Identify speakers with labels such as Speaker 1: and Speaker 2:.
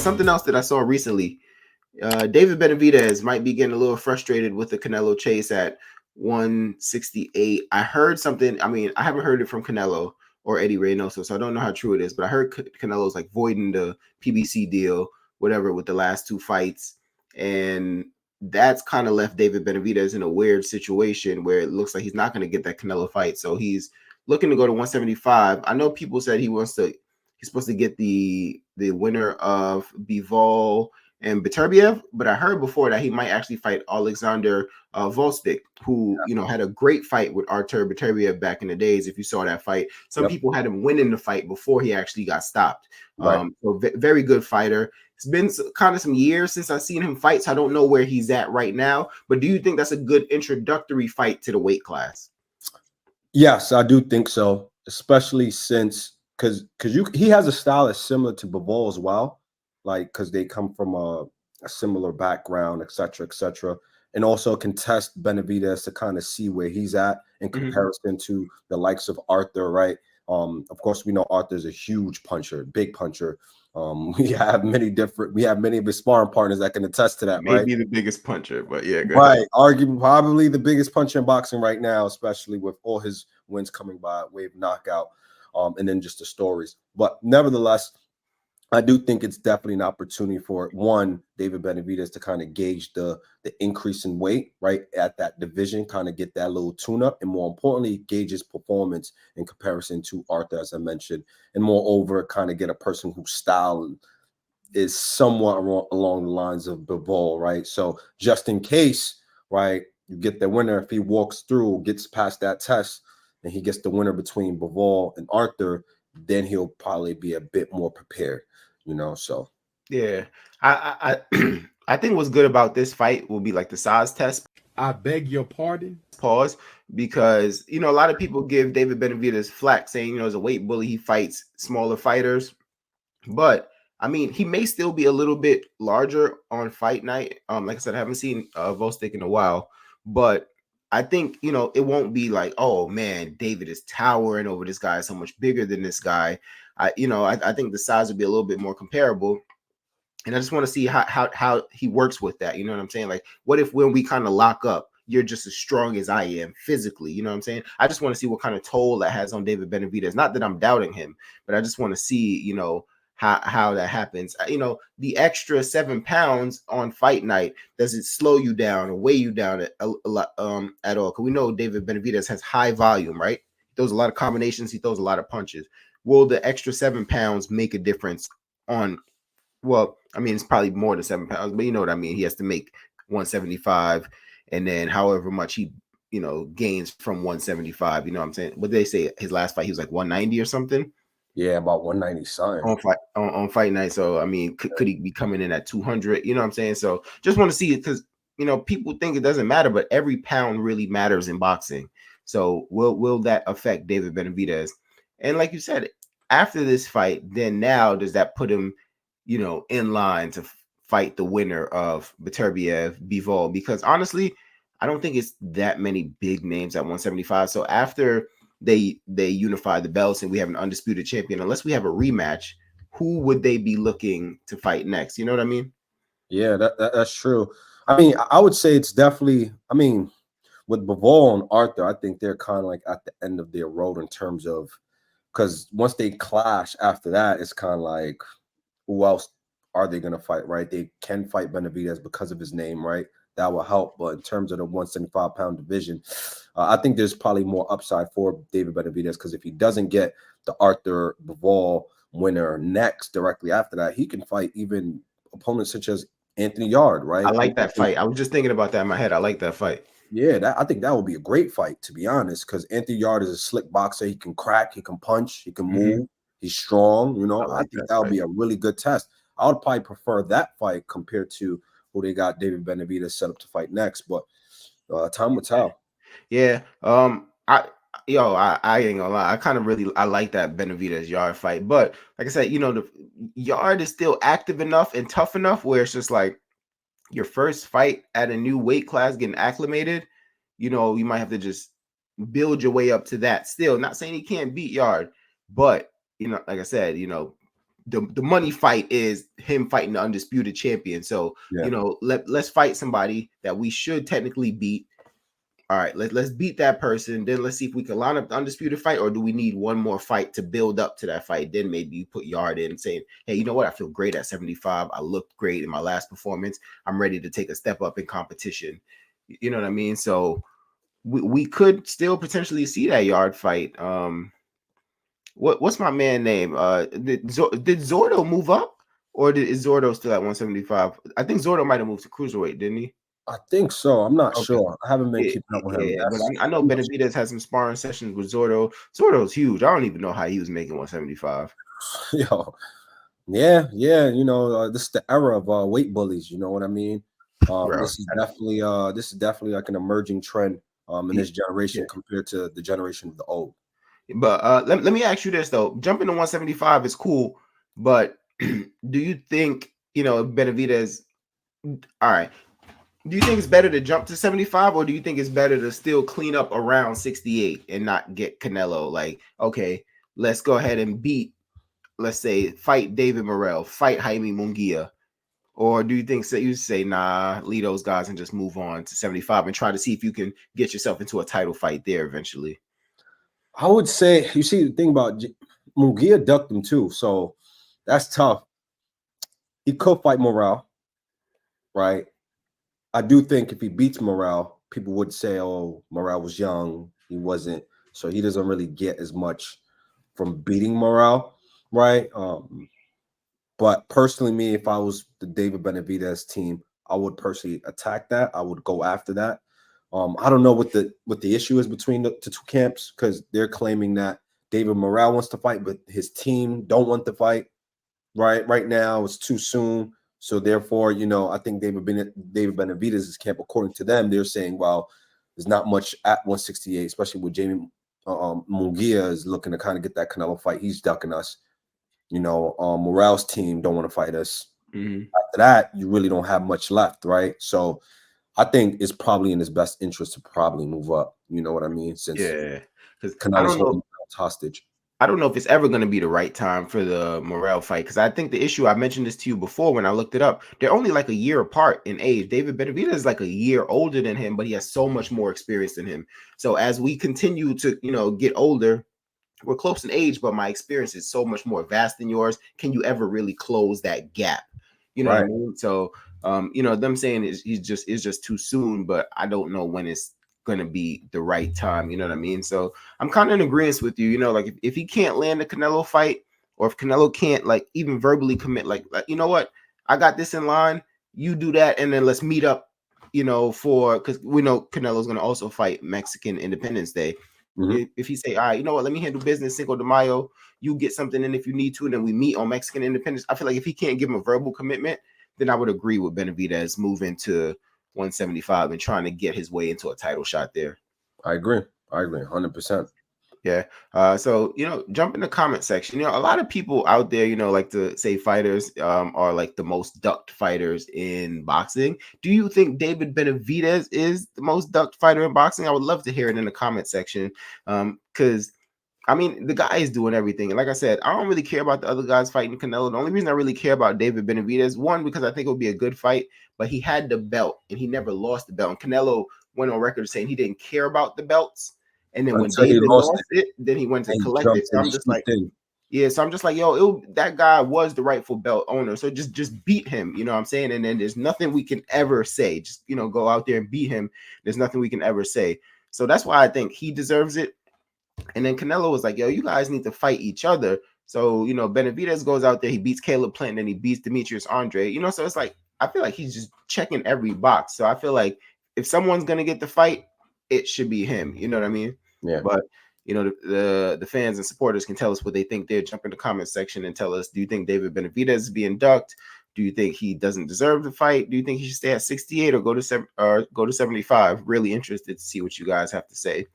Speaker 1: something else that I saw recently. David Benavidez might be getting a little frustrated with the Canelo chase at 168. I heard something. I mean, I haven't heard it from Canelo or Eddie Reynoso, so I don't know how true it is. But I heard Canelo's like voiding the PBC deal, whatever, with the last two fights, and that's kind of left David Benavidez in a weird situation where it looks like he's not going to get that Canelo fight. So he's looking to go to 175. I know people said he's supposed to get the winner of Bivol and Beterbiev, but I heard before that he might actually fight Alexander Volstik, who had a great fight with Artur Beterbiev back in the days. If you saw that fight, some people had him winning the fight before he actually got stopped.
Speaker 2: Right.
Speaker 1: So very good fighter. It's been kind of some years since I've seen him fight, so I don't know where he's at right now. But do you think that's a good introductory fight to the weight class?
Speaker 2: Yes, I do think so, especially since because he has a style that's similar to Bivol as well, like because they come from a similar background, etc., and also can test Benavidez to kind of see where he's at in comparison to the likes of Arthur, right? Of course, we know Arthur's a huge puncher, big puncher. We have many of his sparring partners that can attest to that, right?
Speaker 1: Maybe the biggest puncher, but yeah, go
Speaker 2: right.
Speaker 1: ahead.
Speaker 2: Arguably, probably the biggest puncher in boxing right now, especially with all his wins coming by way of knockout, and then just the stories. But nevertheless, I do think it's definitely an opportunity for David Benavidez to kind of gauge the increase in weight right at that division, kind of get that little tune up, and more importantly, gauge his performance in comparison to Arthur, as I mentioned, and moreover, kind of get a person whose style is somewhat along the lines of Bivol, right? So just in case, right, you get the winner, if he walks through, gets past that test, and he gets the winner between Bivol and Arthur, then he'll probably be a bit more prepared. So
Speaker 1: yeah, I I think what's good about this fight will be like the size test.
Speaker 3: I beg your pardon?
Speaker 1: Pause, because a lot of people give David Benavidez flack saying as a weight bully he fights smaller fighters, but I mean he may still be a little bit larger on fight night. Like I said, I haven't seen Volstik in a while, but I think it won't be like, oh man, David is towering over this guy, so much bigger than this guy. I think the size would be a little bit more comparable. And I just want to see how he works with that. You know what I'm saying? Like, what if when we kind of lock up, you're just as strong as I am physically? You know what I'm saying? I just want to see what kind of toll that has on David Benavidez. Not that I'm doubting him, but I just want to see, how that happens. The extra 7 pounds on fight night, does it slow you down or weigh you down a lot at all? Because we know David Benavidez has high volume, right? He throws a lot of combinations. He throws a lot of punches. Will the extra 7 pounds make a difference on? Well, I mean, it's probably more than 7 pounds, but you know what I mean. He has to make 175, and then however much he, gains from 175. You know what I'm saying? What did they say? His last fight, he was like 190 or something.
Speaker 2: Yeah, about 190 something
Speaker 1: on fight night. So I mean, could he be coming in at 200? You know what I'm saying? So just want to see it because people think it doesn't matter, but every pound really matters in boxing. So will that affect David Benavidez? And like you said, after this fight, then now does that put him in line to fight the winner of Beterbiev, Bivol? Because honestly, I don't think it's that many big names at 175. So after they unify the belts and we have an undisputed champion, unless we have a rematch, who would they be looking to fight next? You know what I mean?
Speaker 2: Yeah, that's true. I mean, I would say it's definitely, I mean, with Bivol and Arthur, I think they're kind of like at the end of their road in terms of, because once they clash after that, it's kind of like, who else are they going to fight, right? They can fight Benavidez because of his name, right? That will help. But in terms of the 175-pound division, I think there's probably more upside for David Benavidez because if he doesn't get the Arthur Bivol winner next directly after that, he can fight even opponents such as Anthony Yard, right?
Speaker 1: I like that fight. I was just thinking about that in my head. I like that fight.
Speaker 2: Yeah, I think that would be a great fight, to be honest, because Anthony Yard is a slick boxer. He can crack, he can punch, he can move. He's strong, I think that would be a really good test. I would probably prefer that fight compared to who they got David Benavidez set up to fight next, but time will tell.
Speaker 1: Yeah. I ain't gonna lie. I like that Benavidez Yard fight, but like I said, the Yard is still active enough and tough enough where it's just like your first fight at a new weight class, getting acclimated. You might have to just build your way up to that. Still, not saying he can't beat Yard, but like I said, the money fight is him fighting the undisputed champion. So
Speaker 2: Yeah.
Speaker 1: let's fight somebody that we should technically beat. All right, let's beat that person. Then let's see if we can line up the undisputed fight, or do we need one more fight to build up to that fight? Then maybe you put Yard in saying, hey, you know what? I feel great at 75. I looked great in my last performance. I'm ready to take a step up in competition. You know what I mean? So we could still potentially see that Yard fight. What's my man name? Did Zordo move up, or is Zordo still at 175? I think Zordo might have moved to cruiserweight, didn't he?
Speaker 2: I think so. I'm not
Speaker 1: Okay.
Speaker 2: sure. I haven't been
Speaker 1: Yeah,
Speaker 2: keeping up with him.
Speaker 1: yeah, but I know Benavidez has some sparring sessions with Zordo. Zordo's huge. I don't even know how he was making 175.
Speaker 2: Yo, yeah. This is the era of weight bullies. You know what I mean?
Speaker 1: Bro.
Speaker 2: This is definitely like an emerging trend in this generation compared to the generation of the old.
Speaker 1: But let me ask you this though: jumping to 175 is cool, but do you think Benavidez? All right. Do you think it's better to jump to 75, or do you think it's better to still clean up around 68 and not get Canelo? Like, okay, let's go ahead and let's say, fight David Morrell, fight Jaime Munguia. Or do you think you say, nah, leave those guys and just move on to 75 and try to see if you can get yourself into a title fight there eventually?
Speaker 2: I would say, you see, the thing about Munguia ducked him too, so that's tough. He could fight Morale, right? I do think if he beats Morale, people would say, oh, Morale was young. He wasn't. So he doesn't really get as much from beating Morale, right? But personally, me, if I was the David Benavidez team, I would personally attack that. I would go after that. I don't know what the issue is between the two camps, because they're claiming that David Morale wants to fight, but his team don't want to fight. Right now, it's too soon. So therefore, I think David Benavidez's camp, according to them, they're saying, well, there's not much at 168, especially with Jamie Munguia is looking to kind of get that Canelo fight. He's ducking us. Morale's team don't want to fight us.
Speaker 1: Mm-hmm.
Speaker 2: After that, you really don't have much left, right? So I think it's probably in his best interest to probably move up. You know what I mean? Since
Speaker 1: because
Speaker 2: Canelo's holding hostage.
Speaker 1: I don't know if it's ever going to be the right time for the Morrell fight, because I think the issue, I mentioned this to you before when I looked it up, they're only like a year apart in age. David Benavidez is like a year older than him, but he has so much more experience than him. So as we continue to, get older, we're close in age, but my experience is so much more vast than yours. Can you ever really close that gap? You know what I mean? So, them saying it's just too soon, but I don't know when it's going to be the right time. You know what I mean? So I'm kind of in agreement with you. Like if he can't land the Canelo fight, or if Canelo can't like even verbally commit, like you know what, I got this in line, you do that, and then let's meet up. Because we know Canelo's going to also fight Mexican Independence Day.
Speaker 2: Mm-hmm.
Speaker 1: If he say, all right, you know what, let me handle business Cinco de Mayo, you get something in if you need to, and then we meet on Mexican Independence. I feel like if he can't give him a verbal commitment, then I would agree with Benavidez moving to 175 and trying to get his way into a title shot there.
Speaker 2: I agree 100%.
Speaker 1: Yeah. So jump in the comment section. A lot of people out there, like to say fighters are like the most ducked fighters in boxing. Do you think David Benavidez is the most ducked fighter in boxing? I would love to hear it in the comment section. Because I mean, the guy is doing everything. And like I said, I don't really care about the other guys fighting Canelo. The only reason I really care about David Benavidez, one, because I think it would be a good fight, but he had the belt and he never lost the belt. And Canelo went on record saying he didn't care about the belts. And then when David lost it, then he went to collect it. So I'm just like, that guy was the rightful belt owner. So just beat him, you know what I'm saying? And then there's nothing we can ever say. Just, go out there and beat him. There's nothing we can ever say. So that's why I think he deserves it. And then Canelo was like, yo, you guys need to fight each other. So, Benavidez goes out there, he beats Caleb Plant, and he beats Demetrius Andre. So it's like, I feel like he's just checking every box. So I feel like if someone's going to get the fight, it should be him. You know what I mean?
Speaker 2: Yeah.
Speaker 1: But, the fans and supporters can tell us what they think there. Jump in the comment section and tell us, do you think David Benavidez is being ducked? Do you think he doesn't deserve the fight? Do you think he should stay at 68 or go to 75? Really interested to see what you guys have to say.